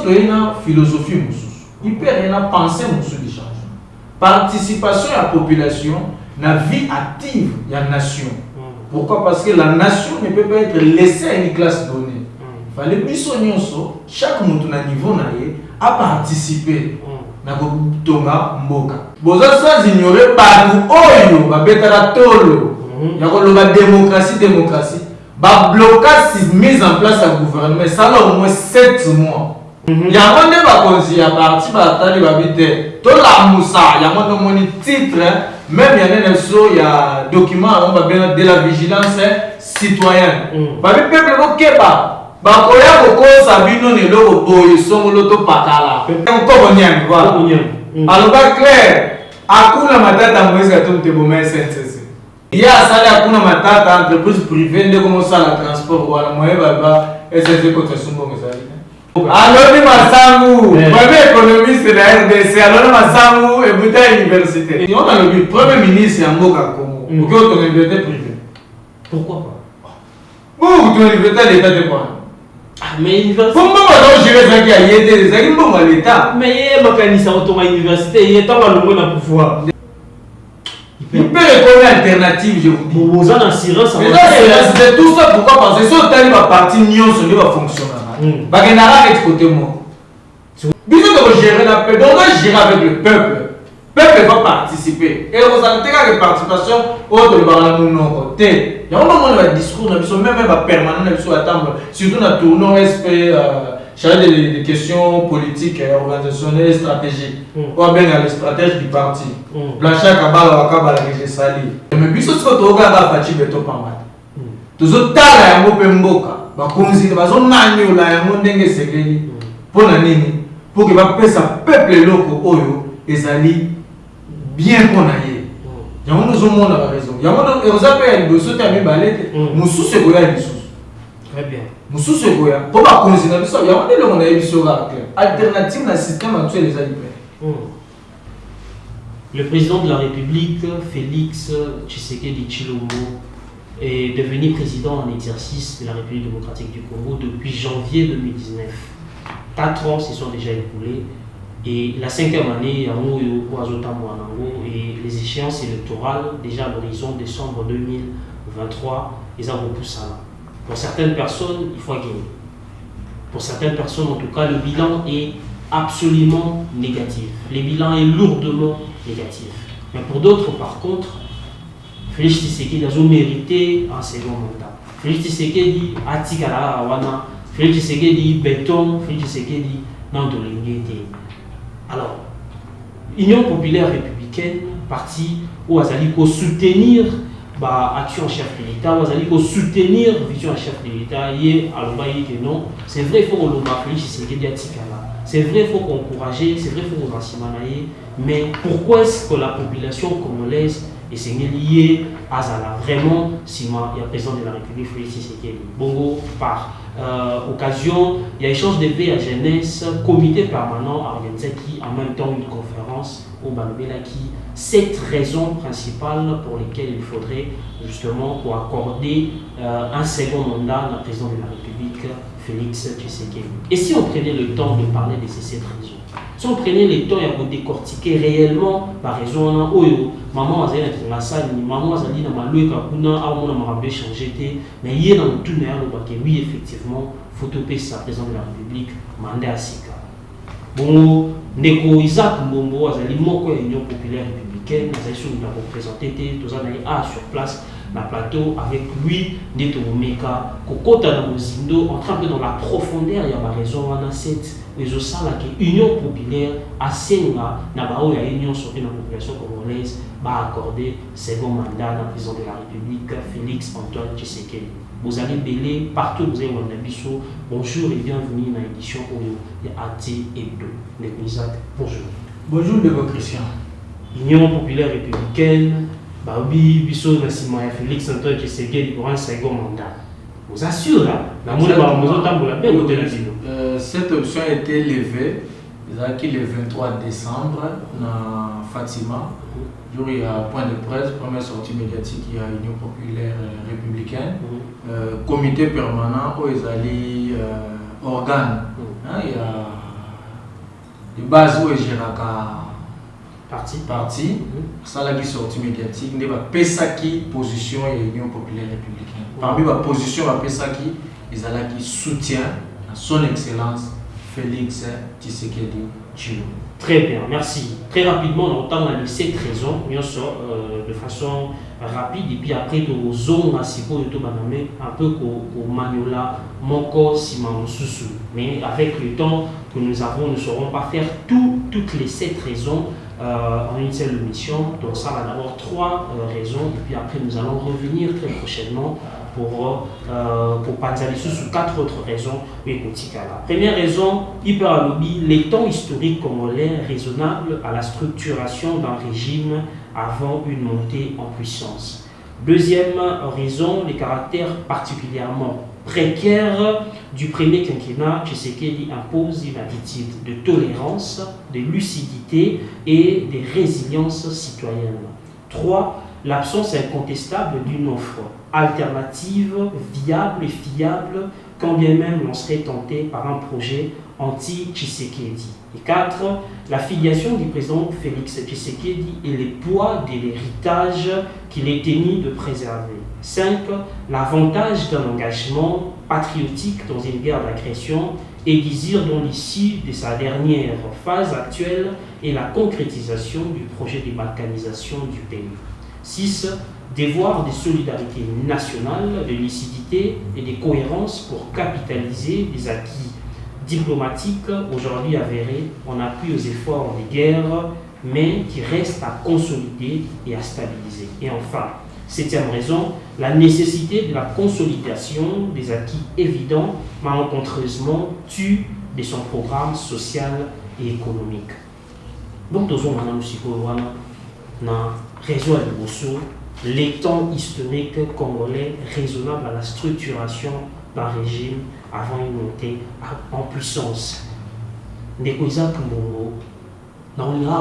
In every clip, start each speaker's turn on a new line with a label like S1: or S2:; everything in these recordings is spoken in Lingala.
S1: il y a une philosophie, il peut y avoir une pensée de changement. Participation à la population, la vie active de la nation. Pourquoi? Parce que la nation ne peut pas être laissée à une classe donnée. Il fallait que chaque monde à niveau a participé à Tonga Mboka. Vous avez ignoré par où la démocratie, le blocage mise en place à gouvernement, ça a au moins 7 mois. Il y a un parti qui a tout la moussa, il y a un titre, même il y a un document de la vigilance citoyenne. Le peuple ne pas. Bakoya boko sabino ne lo boye songo loto pakala. Encore on voilà. Alors pas clair. Akuna matata mwezi atomte boma SNCC. Il y a ça akuna matata entreprise privée de comment ça la transport wala moye baba SNCC contre sumbo mezali. Alors ni masangu, premier économiste de la RDC, alors masangu et buta université. On a le premier ministre ya Mboka Congo. Pour que ton université privée.
S2: Pourquoi pas?
S1: Bon, ton université d'état de quoi?
S2: Mais université.
S1: Comment on gérer ça qui a aidé les agents à l'État?
S2: Mais il y a un mécanisme à l'université, il y a un pouvoir.
S1: Il peut répondre à l'alternative, je vous dis.
S2: Vous avez assurance.
S1: Mais c'est tout ça pourquoi? Parce que si on t'a parti Nyon, ça va fonctionner. Parce qu'il n'y a pas d'exploiter moi. Bisous de gérer la paix, donc on va gérer avec le peuple. Le peuple va participer. Et vous avez la participation autre de mon côté. Il y a un moment où le discours, même permanent, surtout dans le tournoi SP, chargé des questions politiques, organisationnelles et stratégiques. Ou bien les stratèges du parti. Blanchard Kabala Wakabala que sali. Mais bisous ce que tu regardes à Fachi Beto Pamad. Tous les temps là, il y a un Mboka. Bakonzi, bazon nani la yango ndenge sekeli. Pour nini? Pour que le peuple loco oyo ezali bien qu'on aille. Il y a un monde à raison. Il y a un et vous appelez le sauter à mes balettes. Moussou se goya bisous.
S2: Très bien.
S1: Moussou se goya. Pour pas considérer ça, il y a un monde à bisous alternative dans système actuel les alipes.
S2: Le président de la République, Félix Tshisekedi Tshilombo, est devenu président en exercice de la République démocratique du Congo depuis janvier 2019. 4 ans se sont déjà écoulés. Et la 5e année, et les échéances électorales, déjà à l'horizon décembre 2023, ils ont repoussé ça. Pour certaines personnes, il faut gagner. Pour certaines personnes, en tout cas, le bilan est absolument négatif. Le bilan est lourdement négatif. Mais pour d'autres, par contre, Félix Tshisekedi a mérité un second mandat. Félix Tshisekedi a Tikala Awana, Félix Tshisekedi béton, Félix Tshisekedi Nandolingete. Alors, Union populaire républicaine, parti où Azali pour soutenir action chef de l'État, où Azali pour soutenir vision chef de l'État, que non, c'est vrai, il faut qu'on Félix Tshisekedi a Tikala. C'est vrai, il faut qu'on encourager, c'est vrai, il faut qu'on ensimanaye, mais pourquoi est-ce que la population congolaise et c'est lié à Zala vraiment si il y a président de la République Félix Tshisekedi Bongo par occasion il y a échange de paix à jeunesse comité permanent organisé qui en même temps une conférence au Balobela qui 7 raisons principales pour lesquelles il faudrait justement pour accorder un second mandat à président de la République Félix Tshisekedi. Et si on prenait le temps de parler de ces 7 raisons, si on prenait le temps de décortiquer réellement par raison maman azali na salle maman azali na malouka kuna au mona marabe changer mais hier dans tout le oui effectivement faut topper sa président de la République mandat à sika bon ndeko Isaac Mbombo azali moko ya Union populaire républicaine azali sur la représenter tous a sur place na plateau avec lui Neto Meka kokota na mozindo en train de dans la profondeur il y a ma raison wana cette les osala que Union populaire a senga na bao ya union sur la population congolaise va accorder second mandat à président de la République Félix Antoine Tshisekedi. Vous allez belé partout vous avez un biso. Bonjour et bienvenue dans l'édition Oyo de AT Hebdo. Bonjour.
S1: Bonjour de vos Christian.
S2: Union populaire républicaine Babi biso na sima ya Félix Antoine Tshisekedi pour un second mandat. Vous assure là,
S1: cette option a été levée le 23 décembre dans Fatima. Il y a un point de presse, première sortie médiatique, il y a Union populaire républicaine, comité permanent où ils allaient organes. Il y a de base où géraka
S2: parti
S1: ça la qui sortie médiatique ne va pesa qui position et Union populaire républicaine parmi la position va pesa qui ils alla qui soutient son excellence Félix Tshisekedi Tshilombo.
S2: Très bien, merci. Très rapidement, on entend les 7 raisons, bien sûr, de façon rapide, et puis après, aux zones principaux de Tobaname, un peu au Maniola, Moko, Simon, Soussou. Mais avec le temps que nous avons, nous ne saurons pas faire toutes les 7 raisons en une seule émission. Donc, ça va d'abord 3 raisons, et puis après, nous allons revenir très prochainement pour Panzali sous 4 autres raisons. La première raison, hyperalobi, les temps historiques congolais raisonnables à la structuration d'un régime avant une montée en puissance. Deuxième raison, les caractères particulièrement précaires du premier quinquennat. Tshisekedi impose une attitude de tolérance, de lucidité et de résilience citoyenne. 3. L'absence incontestable d'une offre alternative, viable et fiable, quand bien même l'on serait tenté par un projet anti-Tshisekedi. Et 4. La filiation du président Félix Tshisekedi et les poids de l'héritage qu'il est tenu de préserver. 5. L'avantage d'un engagement patriotique dans une guerre d'agression et désir dont l'issue de sa dernière phase actuelle est la concrétisation du projet de balkanisation du pays. 6. Devoir de solidarité nationale, de lucidité et de cohérence pour capitaliser des acquis diplomatiques aujourd'hui avérés en appui aux efforts de guerre, mais qui restent à consolider et à stabiliser. Et enfin, 7e raison, la nécessité de la consolidation des acquis évidents, malencontreusement tus de son programme social et économique. Donc, nous avons raison à les temps historiques congolais raisonnables à la structuration d'un régime avant une montée en puissance. Ndeko Isaac Mbongo, dans la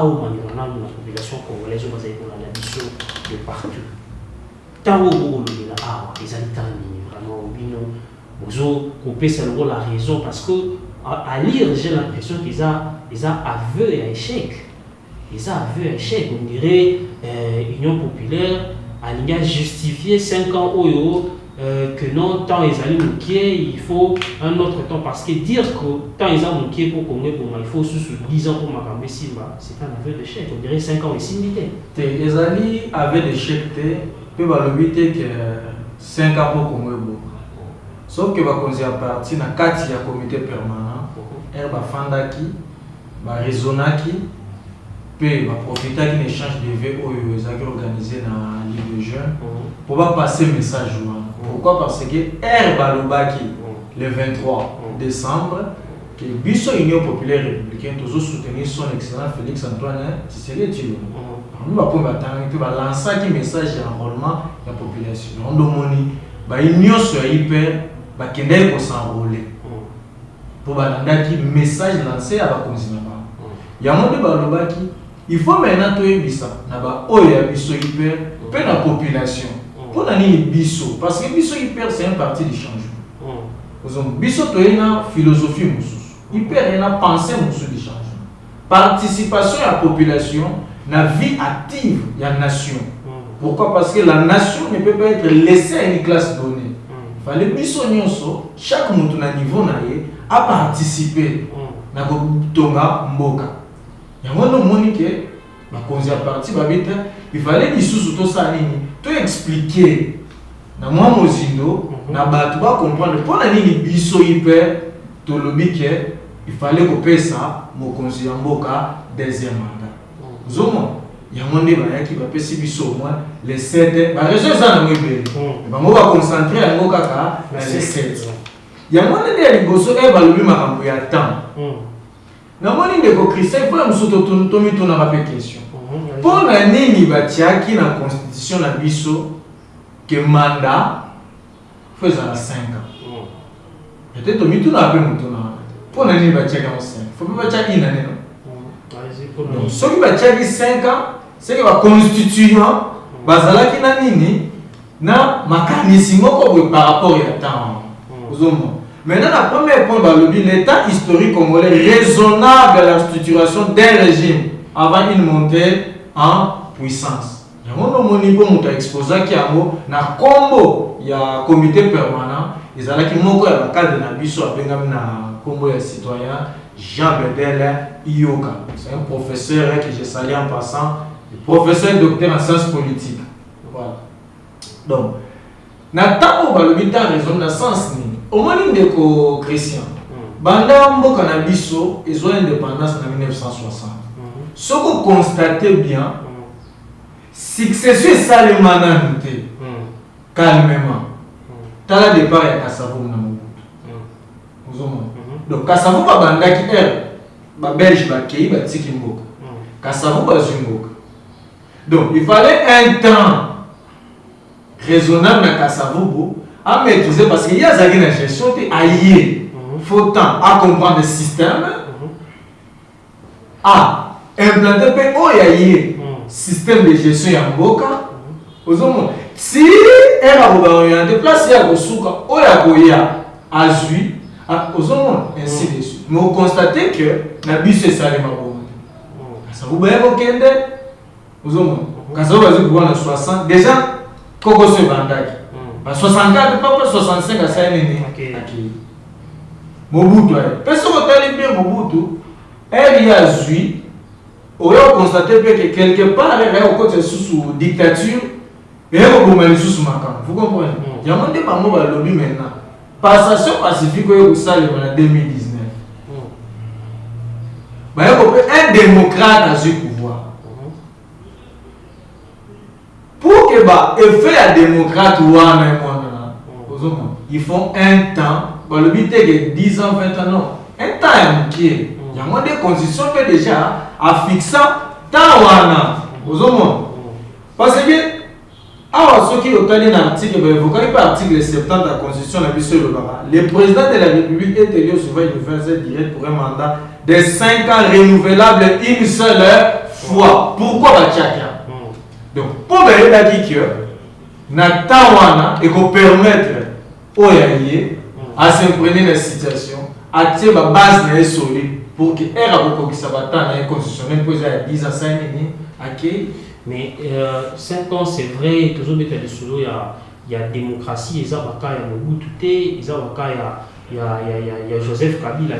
S2: population congolaise, on va dire de partout. Tant que vous avez les Italiens, vraiment, vous la raison parce que à lire, j'ai l'impression qu'ils ont aveu et échec. Ils ont aveu et échec. On dirait Union populaire a justifié 5 ans au que non, tant ils allaient manquer, il faut un autre temps. Parce que dire que tant ils ont manqué pour Congo, il faut sous 10 ans pour Makambe Simba, c'est un aveu d'échec. On dirait 5 ans et 6 minutes.
S1: Les alliés avaient d'échec, peut valoir que 5 ans pour Congo. Sauf que quand à partir d'un 4 comité permanent, il va fandaki, va raisonnaki, puis va profiter d'un échange de vœux organisé dans la Ligue de Jeunes pour passer le message. Pourquoi? Parce que Balobaki, le 23 décembre, que Bisso Union populaire républicaine toujours soutenir son excellent Félix Antoine Tshisekedi. Nous va lancer un message d'enrôlement de la population. On demande l'union sur hyper, pour s'enrôler. Pour un message lancé à la conscience. Il y a un monde de Balobaki. Il faut maintenant que ça n'a Bisso hyper, peu la population. Pour nani Bisso, parce que Bisso hyper c'est un parti du changement. Bisso c'est une philosophie hyper une pensée du changement. Participation à la population, la vie active de la nation. Pourquoi? Parce que la nation ne peut pas être laissée à une classe donnée. Il fallait Bisso chaque monde à niveau a participé à Tonga Mboka. Il y a un monde qui est parti, il fallait tout ça, tout expliquer. Dans moi, Mozindo, comprendre. Pour la ligne Bisso hyper, il fallait que ça, mon conseiller Mboka, deuxième mandat. Il y a un monde qui va passer Bisso au moins les 7. On va concentrer à Mboka les 7. Il y a un monde qui va le temps. Namoni ndeko Christian il faut la musoto tona ba question. Pour la nini batiaki na constitution na biso que mandat faisant 5 ans. Peut-être tomi tona pe mutona. Pour la nini batiaki en 5. Faut pas batiaki na neno. Donc ceux qui batiaki 5 ans, c'est que va constituant bazalaki na nini na makanisi moko par rapport à temps. Maintenant, le premier point, l'état historique congolais raisonnable à la structuration d'un régime avant une montée en puissance. Il y a un niveau qui a exposé qui a un combo, il y a un comité permanent, ils ont qui moko ya cadre na biso abengam na combo ya citoyen Jean Bedel Iyoka. C'est un professeur que j'ai salué en passant, professeur docteur en sciences politiques. Voilà. Donc, Nathan Balobita a raison dans le sens au moins de Christian. Banda Mboka na biso, ils ont l'indépendance en 1960. Ce que vous constatez bien, succession est salement noté, calmement. T'as le départ à Kassavo na Mobutu. Donc Kassavo ba banda ki ba Belge ba Kei ba Tiki Mboka. Kassavo ba Zumboka. Donc il fallait un temps raisonnable à Kassavo à maîtriser parce qu'il y a une gestion qui aïe. Il faut temps à comprendre le système, à implanter un système de gestion en Mboka. Si elle a orienté place, il y a des souka, il y a Azui, ainsi de suite. Mais vous constatez que la bus est salée ma bonne. Ça vous voyez au Kende? Quand ça va vous voir en 60, déjà, Koko se bandaki. 64, pas 65 à 5 ans. Mobutu, personne ne t'a bien Mobutu, elle y a Azui. On a constaté que quelque part, elle est au côté sous dictature. Et vous comprenez? Il y a un débat lobby maintenant. Passation pacifique au Salé en 2019. Un démocrate a eu pouvoir. Pour que effet la démocrate ou ils font un temps, le but est que 10 ans, 20 ans, un temps qui est. Il y a des conditions que déjà à fixer tant parce que alors, ceux qui ont un article, vous voyez pas l'article 70 de la Constitution de la Mission de le président de la République est élu au suffrage universel direct pour un mandat de 5 ans renouvelable une seule fois. Pourquoi Bachakia? Donc, pour dire que Natawana et qu'on permettre aux Yaye à s'imprégner la situation, à tirer la base solide pour que l'Europe qui s'abatte constitutionnel pour 10 à 5 ans
S2: mais 5 ans, c'est vrai, toujours il y a démocratie, il y a Mobutu, il y a Joseph Kabila,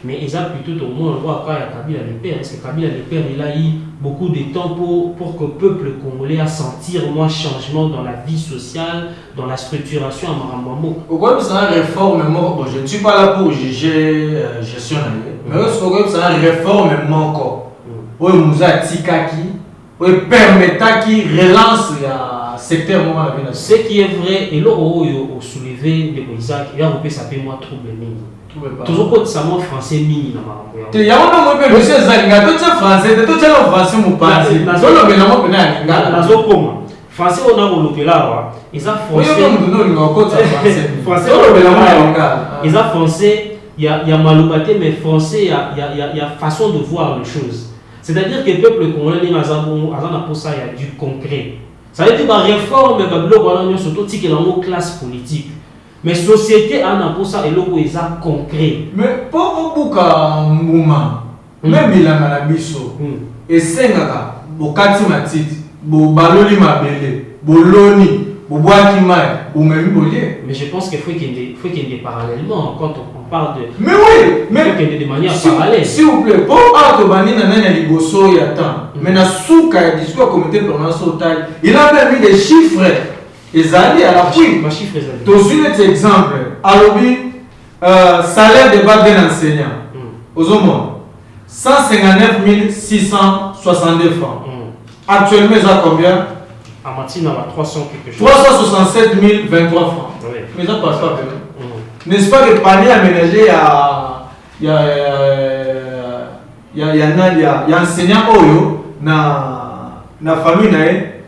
S2: mais il y a plutôt au moins on voit Kabila le père. Parce que Kabila le père, il a eu beaucoup de temps pour que le peuple congolais a sentir moins changement dans la vie sociale, dans la structuration à Marambambo.
S1: Pourquoi c'est une réforme? Je ne suis pas là pour juger gestion, mais pourquoi c'est une réforme encore? Oui, nous avons Tikaki. Permettant qui relance le secteur moment la vie.
S2: Ce qui est vrai, et là où on soulevé de Isaac, il y a un peu ça fait moi trouble mini. Toujours quand ça moi français mini na ma.
S1: Il y a un peu monsieur Zanga, tout ça français, tout ça en français mon parti. Solo mais non mais na
S2: nazo koma. Français on a le là, ils a français.
S1: Oui, on nous le code français.
S2: Français on le là. Ils a français, il y a malobaté mais français il y a façon de voir les choses. C'est-à-dire que le peuple congolais il y a du concret. Ça veut dire que la réforme, surtout si il y a une classe politique. Mais la société a un concret.
S1: Mais pour Mbuka Mouma, même il a malabiso, et Sengaka, Bokati Matiti, Baloli Mabele, Boloni, Boboaki Mai, Boumemi Bollier.
S2: Mais je pense qu'il faut qu'il y ait des parallèlement quand on parle de.
S1: Mais oui, mais
S2: il faut qu'il y ait de manière parallèle.
S1: S'il vous plaît, pour Artobani Nanana Liboso, il y a tant. Mais dans Souka, il discours comité permanent Sotal, il a même mis des chiffres. Ils allaient à l'appui. Dans un exemple, à l'objet, salaire de base d'un enseignant. Aux hommes, 159 662 francs. Actuellement, ils ont combien?
S2: À Matina, 300 quelque chose.
S1: 367 023 francs.
S2: Oui.
S1: Mais ça passe pas bien. N'est-ce pas que le panier aménagé, il y a enseignant Oyo, na famille,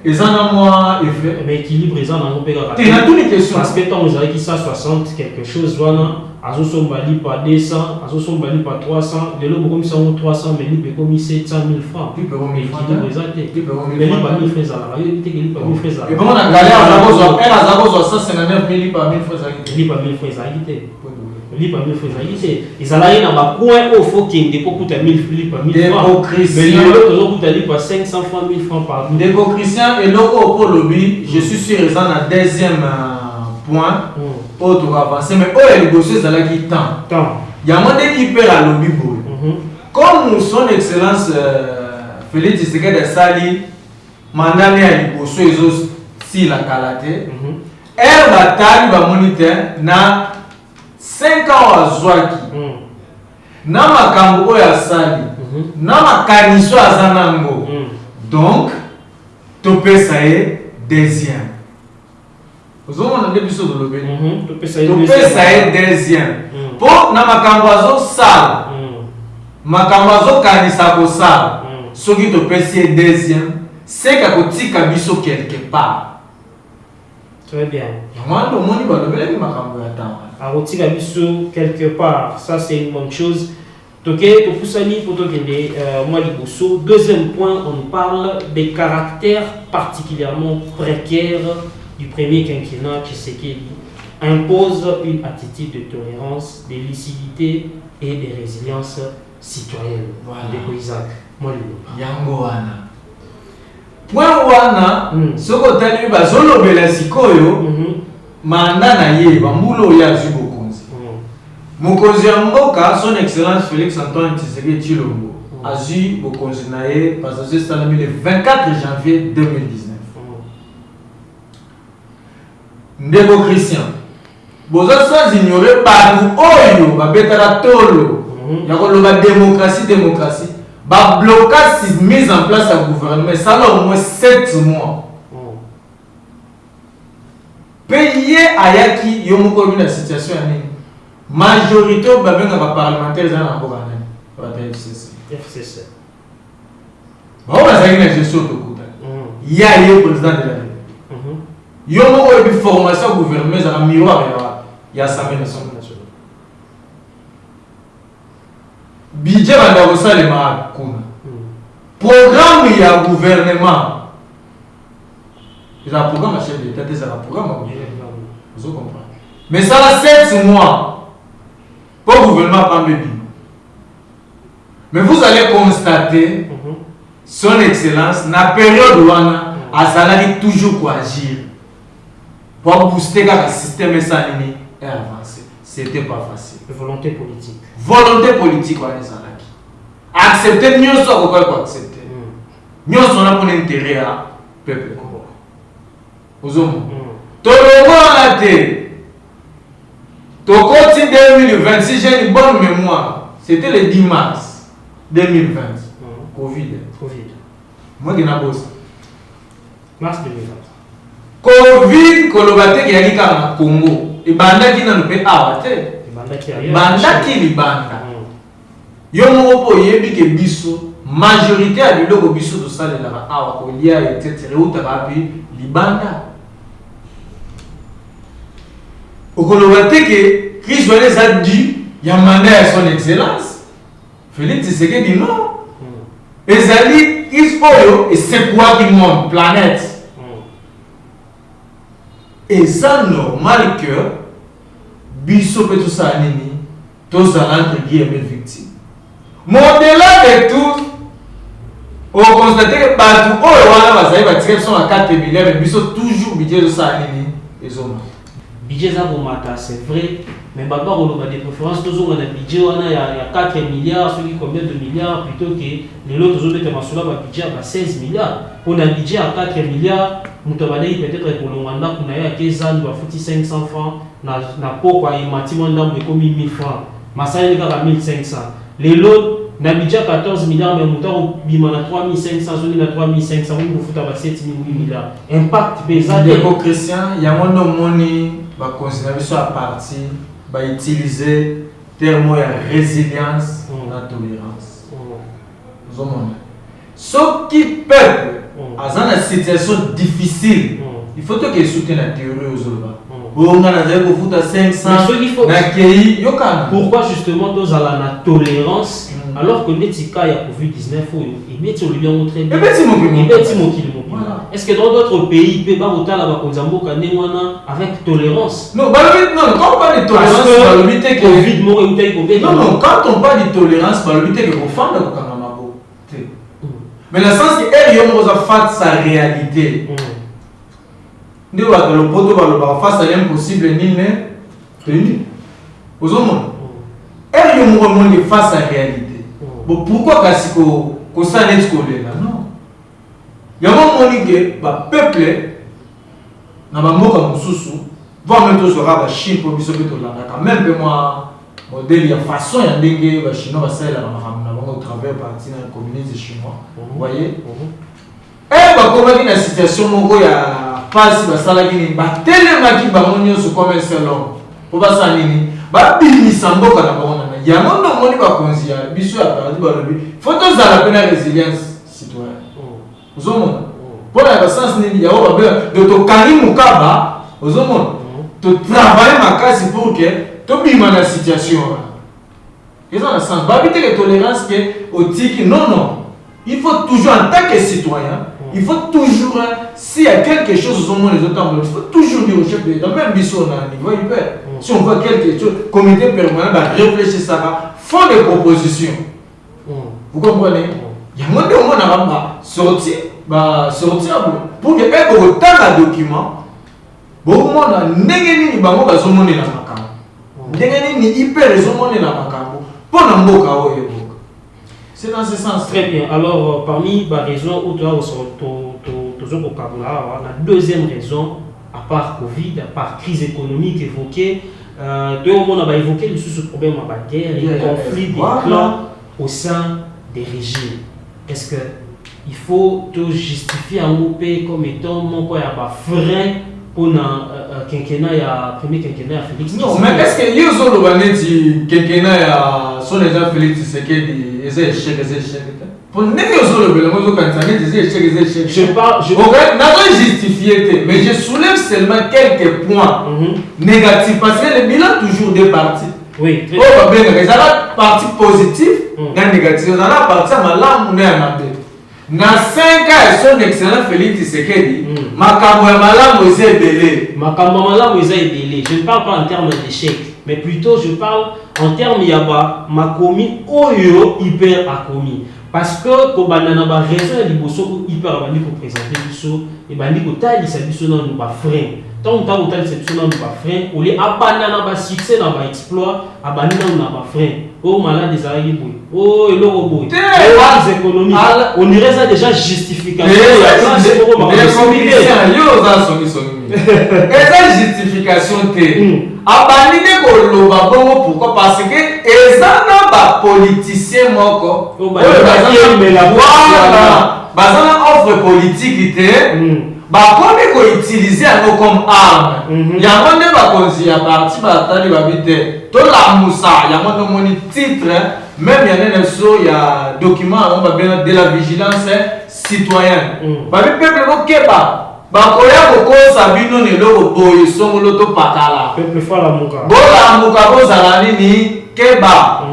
S1: ils en ont moins effet.
S2: Mais équilibre, ils en ont pas.
S1: Il y a toutes les questions.
S2: Parce que tant vous avez qui ça 60 quelque chose, voilà. Azo sont bali par 200, azo sont bali par 300, de l'eau comme ça 300, mais lui comme 700 000 francs.
S1: Tu peux remettre
S2: équilibre exacté. Mais lui pas 1000 francs à la radio, il était pas 1000 francs à la radio.
S1: Et comment on a galéré à Zagozo, elle a Zagozo 159 000 par 1000 francs à la radio.
S2: Il pas 1000 francs à la radio. lipa 1000 francs. Ils allaient dans un coin où il faut qu'il y ait des pots qui 1000 francs. Mais les autres qui lipa 500 francs, 1000 francs par mois.
S1: Des co-christiens et l'autre au lobby, je suis sûr qu'ils sont dans le deuxième point. Autre avancé, mais eux les dossiers ça là qui tant. Il y a un monde qui perd à lobby boy. Comme son excellence Félix Tshisekedi Sali mandat à liboso ils ont si la qualité. Elle bataille va moniteur na 5 ans à Zwaki. Na makambo ya Sali. Na makaniso azanango. Donc topé ça est deuxième. Vous avez un épisode de l'obéi. Topé ça est deuxième. Pour na makambo azo sala. Makambo azo kanisa ko sala. Ce qui topé c'est deuxième. C'est qu'à côté kabiso quelque part.
S2: Très bien.
S1: Moi, le monde va lever
S2: à côté kabiso quelque part, ça c'est une bonne chose. Donc, pour Poussani, pour moi, deuxième point, on parle des caractères particulièrement précaires du premier quinquennat Tshisekedi impose une attitude de tolérance, de lucidité et de résilience citoyenne.
S1: Voilà.
S2: De Isaac. Moi,
S1: Yango wana. Point wana, ce que tu as dit, c'est que la sikoyo, manda na ye, bambulo ya zubokonzi. Mokonzi ya mboka, son excellence Félix Antoine Tshisekedi Tshilombo, a eu bokonzi na ye, parce que c'est le 24 janvier 2019. Ndeko Christian, boza sans ignorer partout oyo babetara tolo, yako loba démocratie. Ba blocage mise en place à gouvernement, ça a au moins 7 mois. Payer Ayaki, yomoko une situation majorité de parlementaires dans la FCC. Bon, on a une gestion de coup. Il y a le président de la République. Yomoko une formation au gouvernement, il y a un miroir, il y a sa nationale. Budget va dans ça les marques. Programme il y a gouvernement. Il y a un programme à chef d'État, il y a un programme. Vous comprenez. Mais ça a 7 mois pour le gouvernement pas me. Mais vous allez constater son excellence na période où on a salarié toujours pour agir pour booster le système sanitaire et avancer. C'était pas facile.
S2: Volonté politique.
S1: Volonté politique, on est salaki. Accepter, nous sommes quoi accepter. Nous sommes là pour l'intérêt à peuple. Vous avez tout le monde a été. Tout le 2026, j'ai une bonne mémoire. C'était le 10 mars 2020. Covid. Moi, je n'ai pas ça.
S2: Mars 2020.
S1: Covid, Kolobate qui a dit au Congo. Et Banda qui n'a pas arrêté. Banda qui libanda. Yomo po yebi ke biso majorité à biloko biso to sala la awa ko lia etc. Utarapi libanda. Okolobate que Chris Jones a dit ya mandat à son excellence. Félix Tshisekedi dit non. Ezali is oyo et c'est quoi qui monte planète. Et ça normal que biso peut tout ça nini tous entre guillemets victimes. Mais au-delà de tout, on constate que partout où on va tirer son à 4 milliards, mais biso toujours budget de ça nini les hommes.
S2: Budget ça pour mater, c'est vrai, mais d'abord on a des préférences toujours on a budget on a 4 milliards, ceux qui combien de milliards plutôt que les autres autres qui sont là budget à 16 milliards. On a budget à 4 milliards, nous avons peut-être pour le mandat qu'on a eu à 15 ans, doit foutre 500 francs, na pourquoi il m'a dit mon nom est comme 1000 francs, ma salaire est à 1500. Les autres na budget à 14 milliards, mais nous bimana 3500, on a 3500, on vous fout à 7000 milliards. Impact pesant.
S1: Les co-chrétiens, il y a un money va considérer sur la partie, va utiliser terme de résilience, la tolérance. Vous comprenez? Ceux qui peuvent, dans une situation difficile, il faut que soutiennent la théorie aux autres. On a 500,
S2: pourquoi justement nous avons la tolérance Alors que Netika, il y a Covid-19, et bien tu lui as montré.
S1: Et bien tu
S2: Est-ce que dans d'autres pays, il peut pas autant avec tolérance?
S1: Non, non, quand on parle de tolérance, non, quand on parle de tolérance, mais le sens que elle face sa réalité. Nous le poteau face à l'impossible ni tenu. Aux hommes, elle face à la réalité. Bon, pourquoi parce que ça n'est scolaire non. Il y a un moment que le peuple n'a pas de soucis. Va même tout sera la Chine pour biso beto la même que moi modèle il y a façon il y a des les chinois ça là au travers parti dans le communisme chinois vous voyez et bah comment une situation moko ya passe ba sala kini ba tellement ki ba monyo su commercial pour ba ça nini ba binisa mboka na bango na ya mondo moni ba konzia biso ya parti ba lobi photo za la peine résilience citoyenne vous avez pour la sens nini ya ba de to kani mukaba vous avez de travailler ma case pour que tu bimes la situation. Ils ont le sens. Bah, éviter la tolérance que au tic. Non, non. Il faut toujours, en tant que citoyen, il faut toujours, s'il y a quelque chose au monde les autres, il faut toujours dire au chef de l'État, même si on a un niveau hyper. Si on voit quelque chose, comité permanent, bah, réfléchir ça, font des propositions. Vous comprenez? Il y a un monde à sortir, pour que ait autant de documents. Beaucoup de ndenge ni bango bazomone na makambo ndenge ni hyper ezomone na makambo pona mboka oyo boka c'est dans ce sens.
S2: Très bien. Alors parmi les raisons où tu as la deuxième raison à part Covid, à part crise économique évoquée, deux on a évoqué le problème de guerre et conflit des clans au sein des régimes. Est-ce que il faut te justifier en OP comme étant mon quoi ya ba frein pour le premier quinquennat à Félix?
S1: Non, mais est-ce que les autres quinquennat sont les gens Félix Tshisekedi des échecs? Pour les échecs,
S2: je parle.
S1: N'a justifié, mais je soulève seulement quelques points négatifs parce que le bilan toujours des partis.
S2: Oui,
S1: très bien. Il y a la partie positive et négative. Il y a la partie malade ou négative. Dans 5 ans, son excellent Félix Tshisekedi, makambo ya malamu eza ebele.
S2: Makambo ya malamu eza ebele. Je ne parle pas en termes d'échec, mais plutôt je parle en termes yaba makomi oyo hyper akomi. Parce que pour banana ba raison ya liboso hyper abandi pour présenter biso et bandi ko talisa biso na nous ba frein. Tant que tu as cette chose dans frein, ou les abanana ba succès dans ba exploit, abanana na ba frein. Oh malade des arrières boy. Oh et le robot. Les économiques. On dirait ça déjà justification.
S1: Justification té. Abanine ko loba bongo pourquoi parce que ezana ba politicien moko.
S2: Oh ba
S1: bazana offre politique té. Bakomi ko utiliser yango comme arme. Yango nde bakonzi ya parti batali babite. To la musa yango no moni titre même yana so ya document on va bien de la vigilance citoyenne. Ba peuple ko keba. Bakoya ko sabino ne lo boye songolo to pakala.
S2: Peuple fa la muka.
S1: Bo la muka bo zalani ni keba.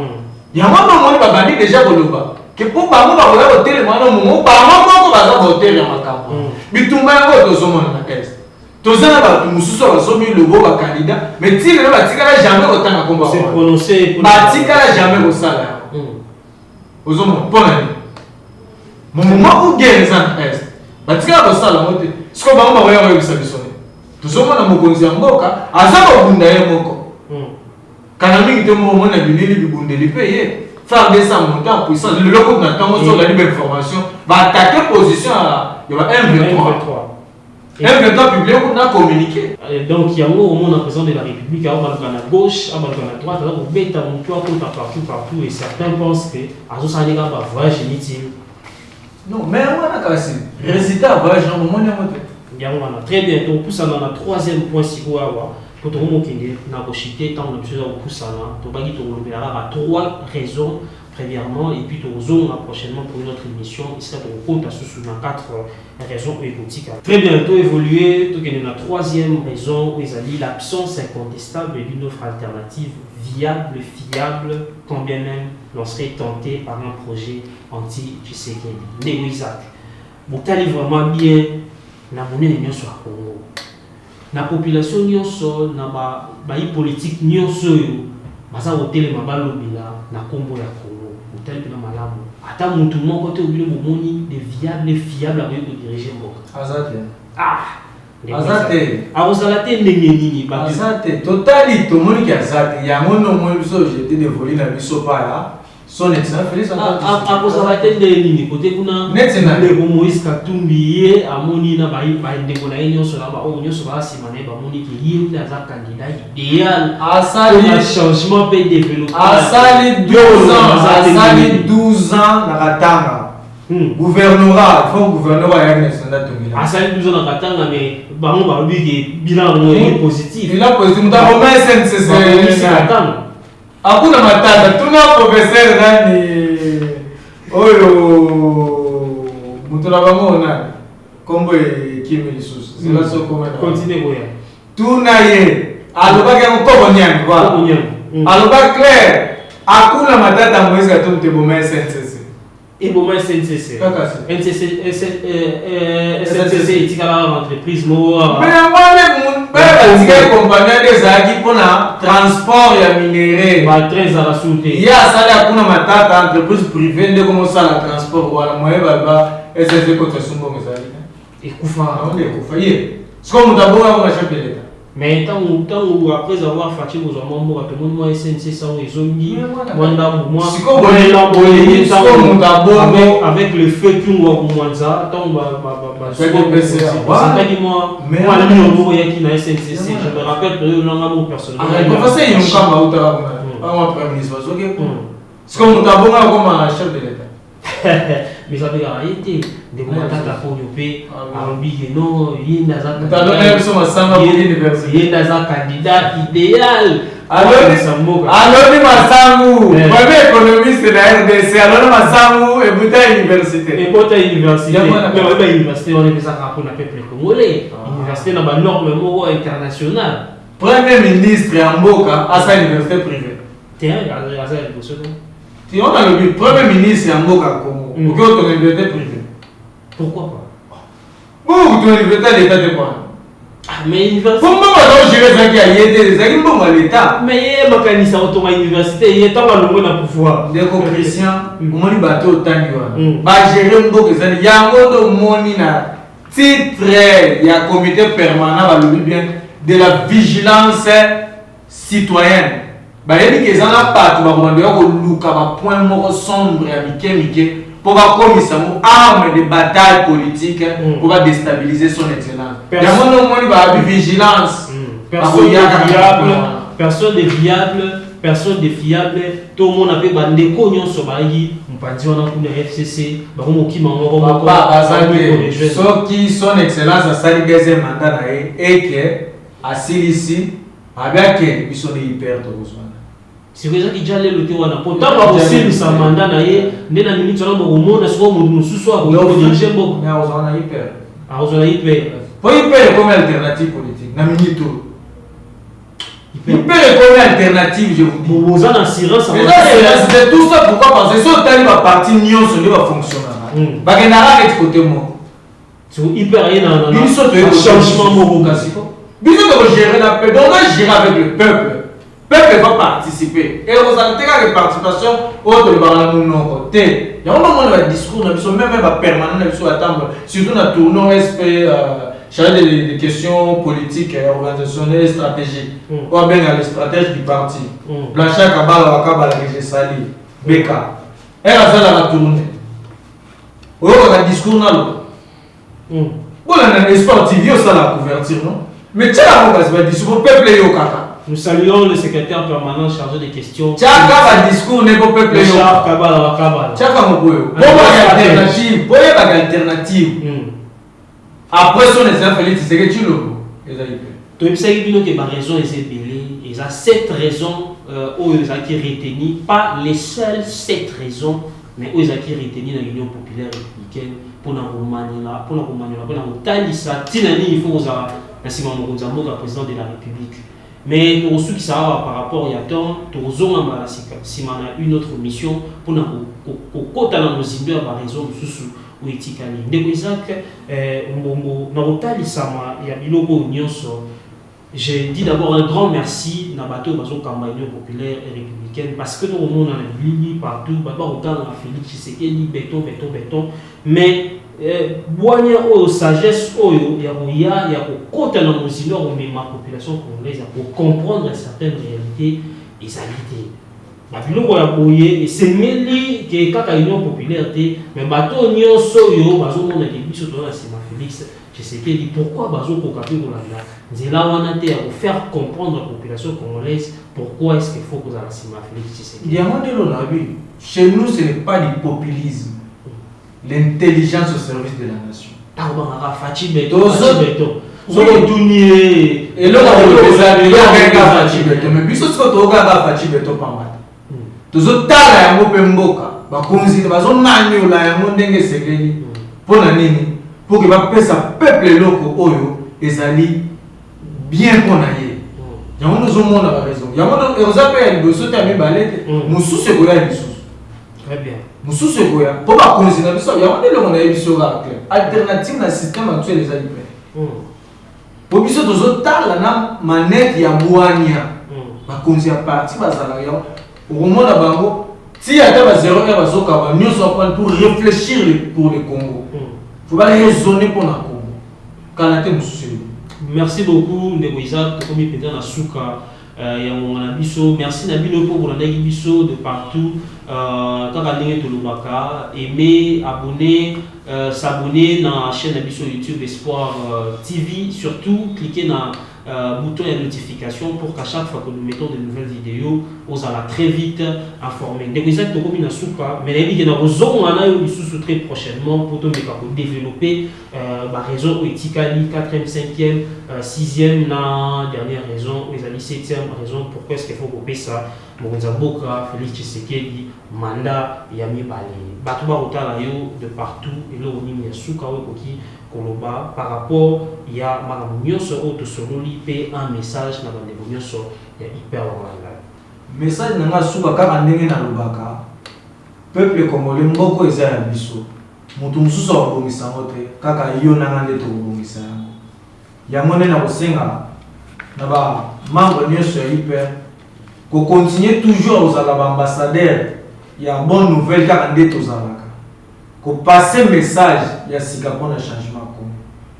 S1: Yango no moni babandi déjà koloba. Que pour bango bakoya ko tele mwana mo bango moko baza ko tele makambo. Bitumba yango tozomona na est. Tozana ba mususu basomi le beau candidat mais tire le batikala jamais autant komba.
S2: C'est prononcé
S1: batikala jamais au sala. Ozomona pona ni. Moment où guerre na est. Batikala au sala mote. Siko bango bakoya ko bisa bisone. Tozomona mokonzi ya mboka azaba bunda ye moko. Kana mingi te mo mona bineli bibundeli payer. Faire descendre monter en puissance. Le loco n'a pas sur la libre information va attaquer position à il y a un 23 publié on a communiqué.
S2: Donc il y a un moment en président de la République à gauche, à droite, alors on bête on peut partout et certains pensent que à ce ça va voyage inutile.
S1: Non mais on a cassé. Résultat voyage au moment
S2: il y a très bien donc pour ça dans la troisième point si vous avoir pour tout le monde qui n'a pas cité tant de choses pour ça pour pas qu'il te à trois raisons premièrement, et puis nous aurons prochainement pour une autre émission, il sera au compte à sous 4 raisons égotiques. Très bientôt évolué, donc il y a une troisième raison, où il a dit l'absence incontestable d'une offre alternative viable, fiable, quand bien même l'on serait tenté par un projet anti-Tshisekedi. Néo Isaac, vous allez vraiment bien la monnaie de sur Congo. La population nyonso na ba politique nyonso yo baza hôtel mabalobila na kombo ya Congo hôtel pena malamu ata mutu moko te obile bomoni de viable fiable avec de diriger moko
S1: azate
S2: azate ndenge nini ba
S1: azate totali to moni ki azate ya mono mo biso jeté de voler na biso pa ya son excellence Félix
S2: azate ndenge nini côté kuna le Moïse Katumbi ye amoni na ba ndeko na nyonso na ba o nyonso ba sima na ba moni ki ye la za candidat idéal
S1: asali
S2: changement peut développer
S1: asali 12 ans na katanga gouvernorat, il faut gouvernorat ya national de Milan.
S2: Asali 12 ans na katanga mais bango ba bi ke bilan est positif.
S1: Il a positif muta Romain SNCC
S2: katanga.
S1: Hakuna matata tuna professeur nani oyo mutu na bango nani kombo kimi lisusu zila soko mena
S2: continue boya
S1: tuna ye alobaki ko nyani kwa alobaki clair hakuna matata Moïse Katumbi Boma SNCC
S2: et Boma SNCC SNCC etikala entreprise mo
S1: mais batika compagnie des aki pona transport ya minéraux
S2: ba train za la soute
S1: ya sala hakuna matata entreprise privée ndeko mo sala transport wala moye ba SNCC ko tsumbo mezali
S2: ekufa
S1: on ekufa ye siko mutabonga ko chef de l'état
S2: mais tant après avoir fatigué aux hommes tout le monde SNCC sans ezongi mwanda moi
S1: siko bolela
S2: avec le fait que moi mwanza tant moi le yaki na SNCC je me rappelle que l'on personnellement
S1: professeur Yomkamba utara kuna premier ministre siko mutabonga comme chef de l'état
S2: mais ça veut arrêter de comment tata pour yopé ambi non yinda za candidat idéal
S1: alors ni masangu premier économiste de RDC alors masangu et buta université
S2: mais on est université on est ça pour le peuple congolais université na ba norme mo international
S1: premier ministre ya mboka asa université privée
S2: terrain asa université.
S1: Si on a le premier ministre à Mboka Congo, ou que ton université privée.
S2: Pourquoi pas?
S1: Bon, ton université l'État de quoi?
S2: Mais université.
S1: Comment on gérer ça qui a aidé les amis bon l'État?
S2: Mais il y a un mécanisme à l'université, il y a tant de pouvoir.
S1: Des Christian, on a bateau tant de ba gérer Mboka ça, il y a un moni na titre, il y a comité permanent va le bien de la vigilance citoyenne. Bah il dit que ça n'a pas tu vas demander au luka ba point moko sombre ya mike pour ba komisa mo arme de bataille politique pour ba déstabiliser son excellence. Il y a mon ba vigilance.
S2: Personne de fiable, tout le monde a fait bande cognon sur bayi, on pas dire on a pour FCC, ba ko moki mango ko
S1: ba ceux qui son excellence a sali deuxième mandat et que asili avec biso de hyper besoin.
S2: C'est ça qui déjà le wana pourtant pas aussi sa mandat na ye ndena minute na mo mona so mo mususu a ko diriger mbo
S1: na ozana hyper
S2: pour
S1: hyper comme alternative politique na minute hyper comme alternative je vous dis
S2: vous en assurance
S1: c'est tout ça pourquoi parce que ce tali va parti nyonso ne va fonctionner ba genara avec côté mo
S2: c'est hyper na
S1: changement mo kasiko biso de gérer la paix donc gérer avec le peuple. Le peuple va participer. Et vous avez une participation autre de mon côté. Il y a un discours, même permanent sur la table, surtout dans le tournoi SP, chargé des questions politiques, organisationnelles et stratégiques. Ou bien les stratèges du parti. Blanchard Kabala, Wakabala, Sali, Beka. Elle a fait la tournée. Ou un discours dans l'eau. Bon, les sportifs, ils ont ça la couverture, non? Mais tu as un discours, le peuple est au caca.
S2: Nous saluons le secrétaire permanent chargé des questions.
S1: Tchaka va discours n'est pas peuple.
S2: Tchaka Kabala Kabala.
S1: Tchaka Moboyo. Bon alternative. Bon alternative. Après son exemple Félix c'est que tu le.
S2: Tu sais que la raison est belée. Et ça 7 raisons ils ont été retenus, pas les seules 7 raisons, mais ils ont été retenus dans l'Union populaire républicaine pour la Roumanie, pour la Talisa, Tinani, il faut que le président de la République. Mais pour ceux qui savent par rapport à Yaton, si on a une autre mission pour nous côté dans nos immeubles par raison sous ou éthiquement. Ndeko Isaac, j'ai dit d'abord un grand merci à bateau campagne populaire et républicaine parce que tout le monde a vu partout, d'abord autant dans Félix Tshisekedi, béton, mais boigner au sagesse il y a côté dans nos immeubles mais ma population congolaise pour comprendre certaines réalités et réalités. Babilo ya boye c'est meli que kaka union populaire mais bateau nyonso yo bazomona ke biso to na sima Félix Tshisekedi pourquoi bazo kokapi kolanda nzela wana te pour faire comprendre la population congolaise pourquoi est-ce qu'il faut que la sima Félix Tshisekedi.
S1: Il y a un de la vie. Chez nous ce n'est pas du populisme. L'intelligence au service de la nation.
S2: Tarbanga Fachi Beto. Soko tunier
S1: et là on peut faire il y a un Fachi Beto mais biso soko to ga Fachi Beto pamba. Tozotala yango pe mboka bakonzi bazonanyola yango ndenge sekeli mpona nini pour que bapesa peuple loko oyo ezali bien mpona ye yango tozomona baraison yango eroza mpe ya liboso te ya mibale te mosusu ekoya ya lisusu mosusu ekoya mpo bakonzi na biso yango nde elongo na ye biso kaka clair alternative na système actuel ezali mpe po biso tozotala na manete ya bwania bakonzi ya parti bazalaka yango au moment bango si ata ba 0 et bazoka ba nyonso apprendre pour réfléchir pour le Congo. Faut pas raisonner pour le Congo. Kanate mususu.
S2: Merci beaucoup Ndeko Isaac comme il peut na suka ya ngona biso merci na bino pour la biso de partout kaka ndenge tolobaka aimer abonner s'abonner dans la chaîne biso YouTube Espoir TV surtout cliquez na bouton de notification pour qu'à chaque fois que nous mettons de nouvelles vidéos, on allons très vite informer. Des exemples de combien souka, mais les vidéos nous allons très prochainement pour développer ma raison éthicali 4e, 5e, 6e, la dernière raison, les amis 7e raison pourquoi est-ce qu'il faut couper ça. Boka, Félix Tshisekedi, mandat, Yami Bali, Batouba Otala de partout et là on y a souka qui Koloba par rapport il y a Maramunyoso auto sonoli pe un message na bandebunyoso ya hyper wala
S1: message nanga suka kaka ndenge na lobaka peuple congolais mboko eza ya biso mutu mususu abongisa mote kaka yo nanga nde to bongisa yango nde na kosenga na ba membre nyonso ya hyper ko continuer toujours ozala ba ambassadeur ya bonne nouvelle kaka nde tozalaka ko passer message ya sika pona changement ko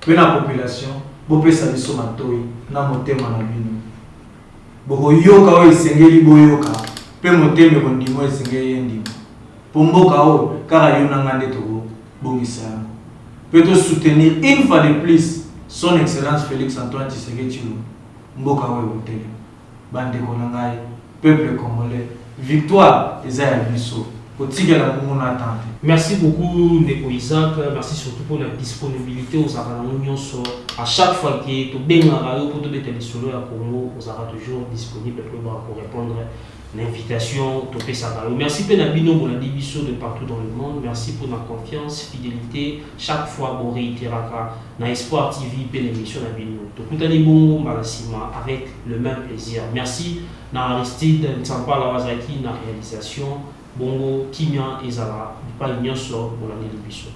S1: pe na population bo pesa biso matoi na motema na bino bo yoka o isengeli boyoka pe motema ko ndimo isengeli ndimo po mboka o kaka yo nanga nde to bongisa pe to soutenir une fois de plus son excellence Félix Antoine Tshisekedi mboka o hôtel bande ko nanga peuple congolais victoire eza ya biso.
S2: Merci beaucoup Ndeko Isaac, merci surtout pour la disponibilité aux Aranaunions. À chaque fois que tu es pour te mettre les solos à Congo, on sera toujours disponible pour répondre à l'invitation. Merci pour la bino pour la division de partout dans le monde. Merci pour la confiance, fidélité. Chaque fois, on réitérera na Espoir TV pour l'émission de bino. Avec le même plaisir. Merci na Aristide Ntsamba Lawazaki na réalisation. Bongo, Kimia et Zara, pas une pour la télévision.